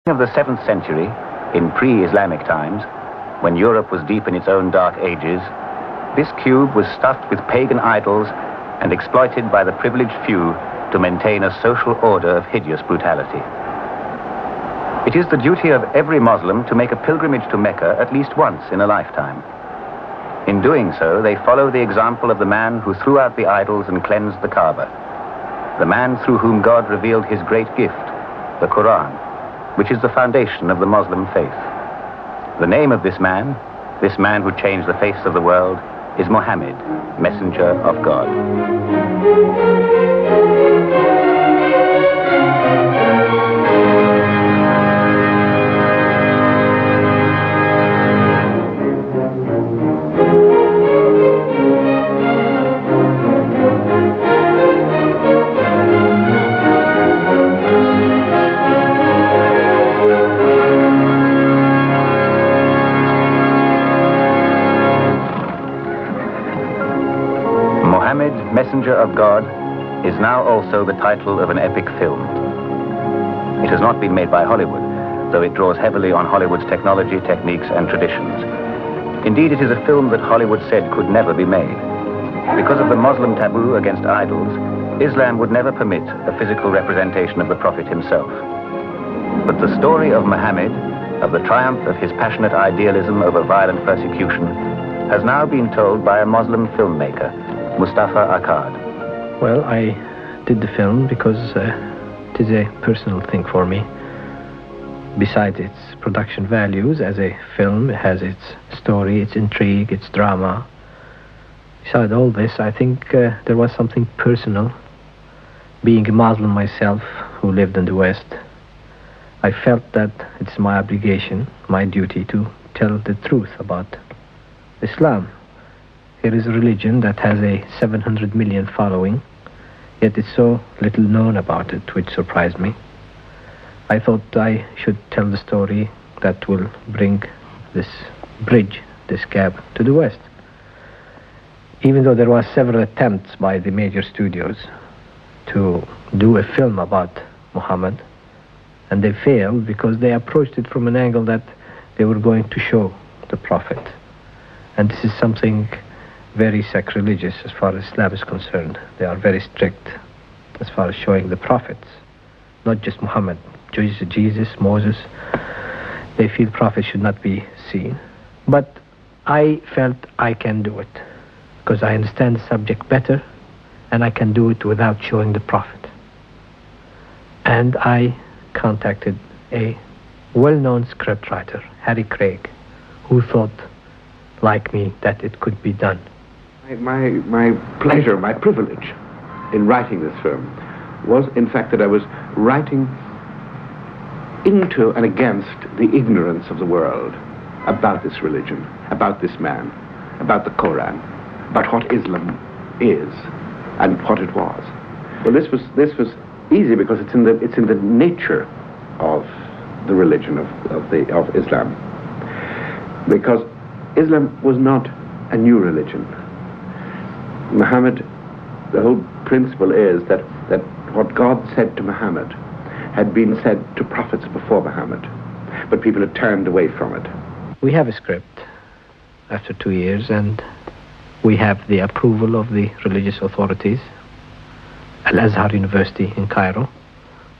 Of the 7th century, in pre-Islamic times, when Europe was deep in its own dark ages, this cube was stuffed with pagan idols and exploited by the privileged few to maintain a social order of hideous brutality. It is the duty of every Muslim to make a pilgrimage to Mecca at least once in a lifetime. In doing so, they follow the example of the man who threw out the idols and cleansed the Kaaba, the man through whom God revealed his great gift, the Quran, which is the foundation of the Muslim faith. The name of this man who changed the face of the world, is Muhammad, messenger of God. Messenger of God is now also the title of an epic film. It has not been made by Hollywood, though it draws heavily on Hollywood's technology, techniques, and traditions. Indeed, it is a film that Hollywood said could never be made. Because of the Muslim taboo against idols, Islam would never permit a physical representation of the Prophet himself. But the story of Muhammad, of the triumph of his passionate idealism over violent persecution, has now been told by a Muslim filmmaker, Mustafa Akkad. Well, I did the film because it is a personal thing for me. Besides its production values as a film, it has its story, its intrigue, its drama. Besides all this, I think there was something personal. Being a Muslim myself, who lived in the West, I felt that it's my obligation, my duty to tell the truth about Islam. Here is a religion that has a 700 million following, yet it's so little known about it, which surprised me. I thought I should tell the story that will bring this bridge, this gap to the West. Even though there were several attempts by the major studios to do a film about Muhammad, and they failed because they approached it from an angle that they were going to show the Prophet. And this is something very sacrilegious as far as Islam is concerned. They are very strict as far as showing the prophets, not just Muhammad, Jesus, Moses. They feel prophets should not be seen. But I felt I can do it because I understand the subject better and I can do it without showing the prophet. And I contacted a well-known scriptwriter, Harry Craig, who thought, like me, that it could be done. My pleasure, my privilege in writing this film was, in fact, that I was writing into and against the ignorance of the world about this religion, about this man, about the Quran, about what Islam is and what it was. Well, this was easy because it's in the nature of the religion of Islam, because Islam was not a new religion. Muhammad, the whole principle is that what God said to Muhammad had been said to prophets before Muhammad, but people had turned away from it. We have a script after 2 years, and we have the approval of the religious authorities, Al-Azhar University in Cairo,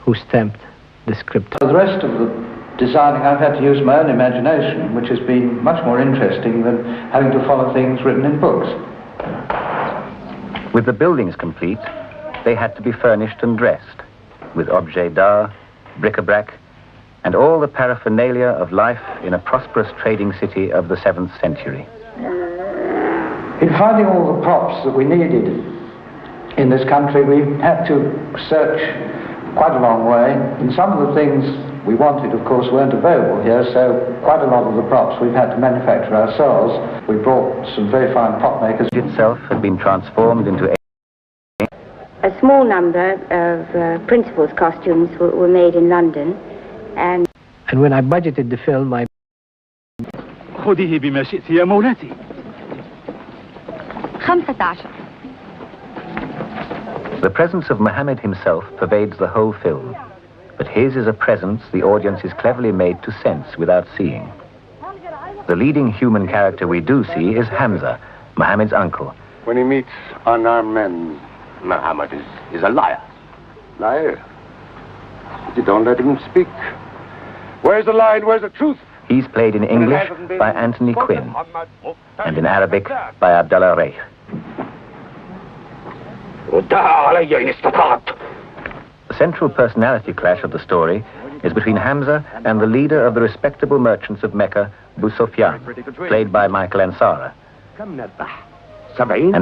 who stamped the script. For the rest of the designing, I've had to use my own imagination, which has been much more interesting than having to follow things written in books. With the buildings complete, they had to be furnished and dressed with objets d'art, bric-a-brac, and all the paraphernalia of life in a prosperous trading city of the 7th century. In finding all the props that we needed in this country, we had to search quite a long way. And some of the things we wanted, of course, weren't available here, so quite a lot of the props we've had to manufacture ourselves. We brought some very fine prop makers. It itself had been transformed into a small number of principals' costumes were made in London, and when I budgeted the film, I... خذيه بما شئت يا مولاتي. 15. The presence of Muhammad himself pervades the whole film. but his is a presence the audience is cleverly made to sense without seeing. The leading human character we do see is Hamza, Muhammad's uncle. When he meets unarmed men, Muhammad is a liar. Liar? You don't let him speak. Where's the line? Where's the truth? He's played in English by Anthony Quinn and in Arabic by Abdullah Reif. The central personality clash of the story is between Hamza and the leader of the respectable merchants of Mecca, Abu Sufyan, played by Michael Ansara, and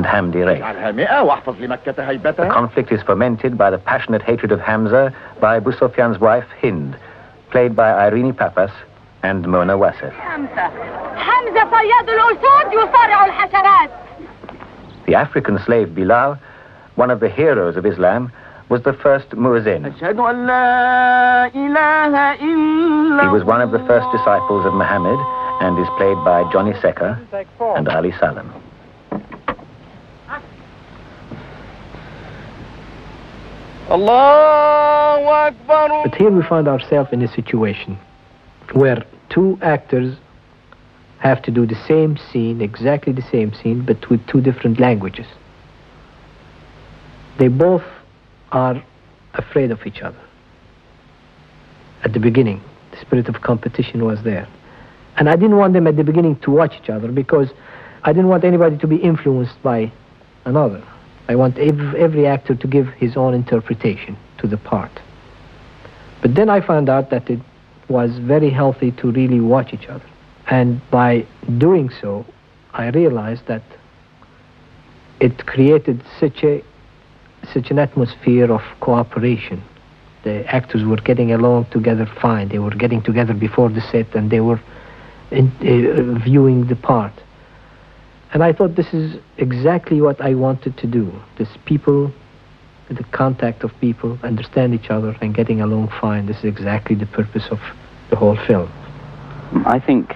Hamdi Reif. The conflict is fomented by the passionate hatred of Hamza by Abu Sufyan's wife, Hind, played by Irene Papas and Mona Wasif. The African slave Bilal, one of the heroes of Islam, was the first muezzin. He was one of the first disciples of Muhammad and is played by Johnny Secker and Ali Salam. But here we find ourselves in a situation where two actors have to do the same scene, exactly the same scene, but with two different languages. They both are afraid of each other. At the beginning, the spirit of competition was there. And I didn't want them at the beginning to watch each other because I didn't want anybody to be influenced by another. I want every actor to give his own interpretation to the part. But then I found out that it was very healthy to really watch each other. And by doing so, I realized that it created such an atmosphere of cooperation. The actors were getting along together fine. They were getting together before the set and they were viewing the part. And I thought this is exactly what I wanted to do. This people, the contact of people, understand each other and getting along fine. This is exactly the purpose of the whole film. I think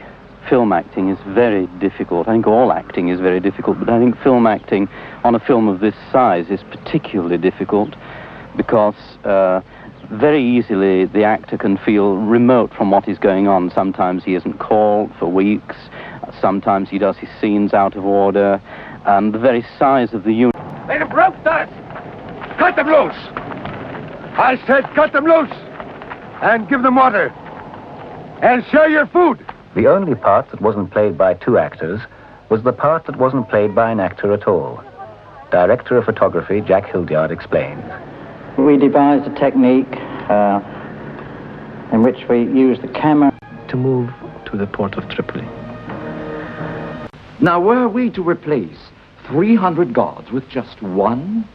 film acting is very difficult. I think all acting is very difficult, but I think film acting on a film of this size is particularly difficult because very easily the actor can feel remote from what is going on. Sometimes he isn't called for weeks, sometimes he does his scenes out of order, and the very size of the unit. They have broke that! Cut them loose! I said cut them loose! And give them water! And share your food! The only part that wasn't played by two actors was the part that wasn't played by an actor at all. Director of photography Jack Hildyard explains. We devised a technique in which we used the camera to move to the port of Tripoli. Now, were we to replace 300 gods with just one?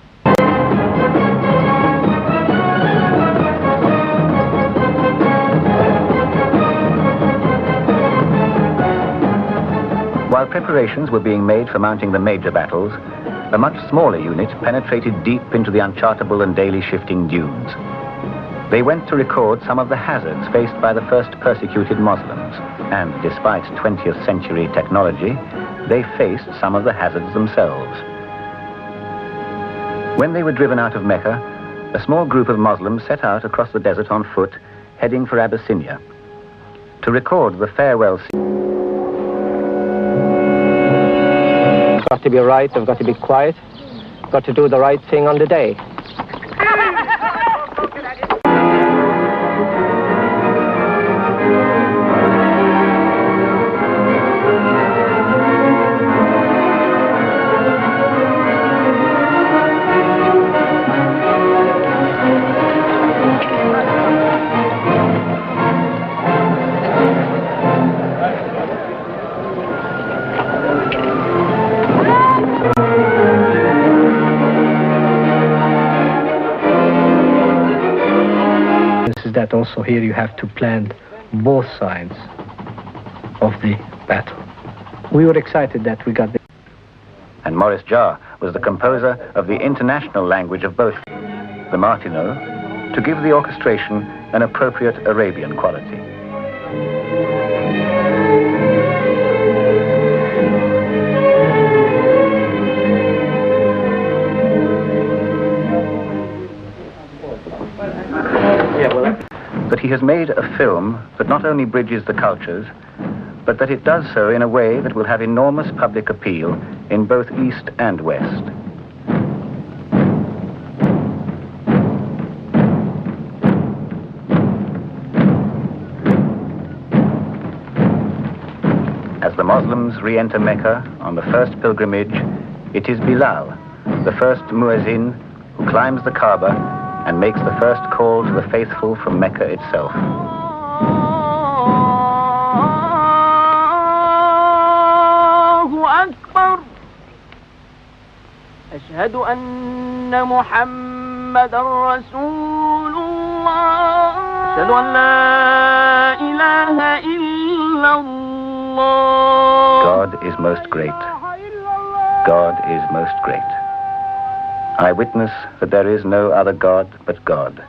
While preparations were being made for mounting the major battles, a much smaller unit penetrated deep into the unchartable and daily shifting dunes. They went to record some of the hazards faced by the first persecuted Muslims, and despite 20th century technology, they faced some of the hazards themselves. When they were driven out of Mecca, a small group of Muslims set out across the desert on foot, heading for Abyssinia. To record the farewell scene. Got to be right, I've got to be quiet, got to do the right thing on the day. That also here you have to plan both sides of the battle. We were excited that we got the... And Maurice Jarre was the composer of the international language of both, the Martineau, to give the orchestration an appropriate Arabian quality. that he has made a film that not only bridges the cultures, but that it does so in a way that will have enormous public appeal in both East and West. As the Muslims re-enter Mecca on the first pilgrimage, it is Bilal, the first muezzin, who climbs the Kaaba and makes the first call to the faithful from Mecca itself. أشهد أن محمدًا رسول الله أشهد أن لا إله إلا الله God is most great. God is most great. I witness that there is no other God but God.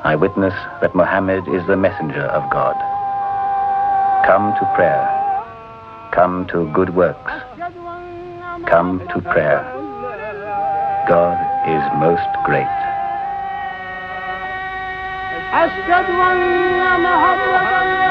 I witness that Muhammad is the messenger of God. Come to prayer. Come to good works. Come to prayer. God is most great. أشهد أن محمدًا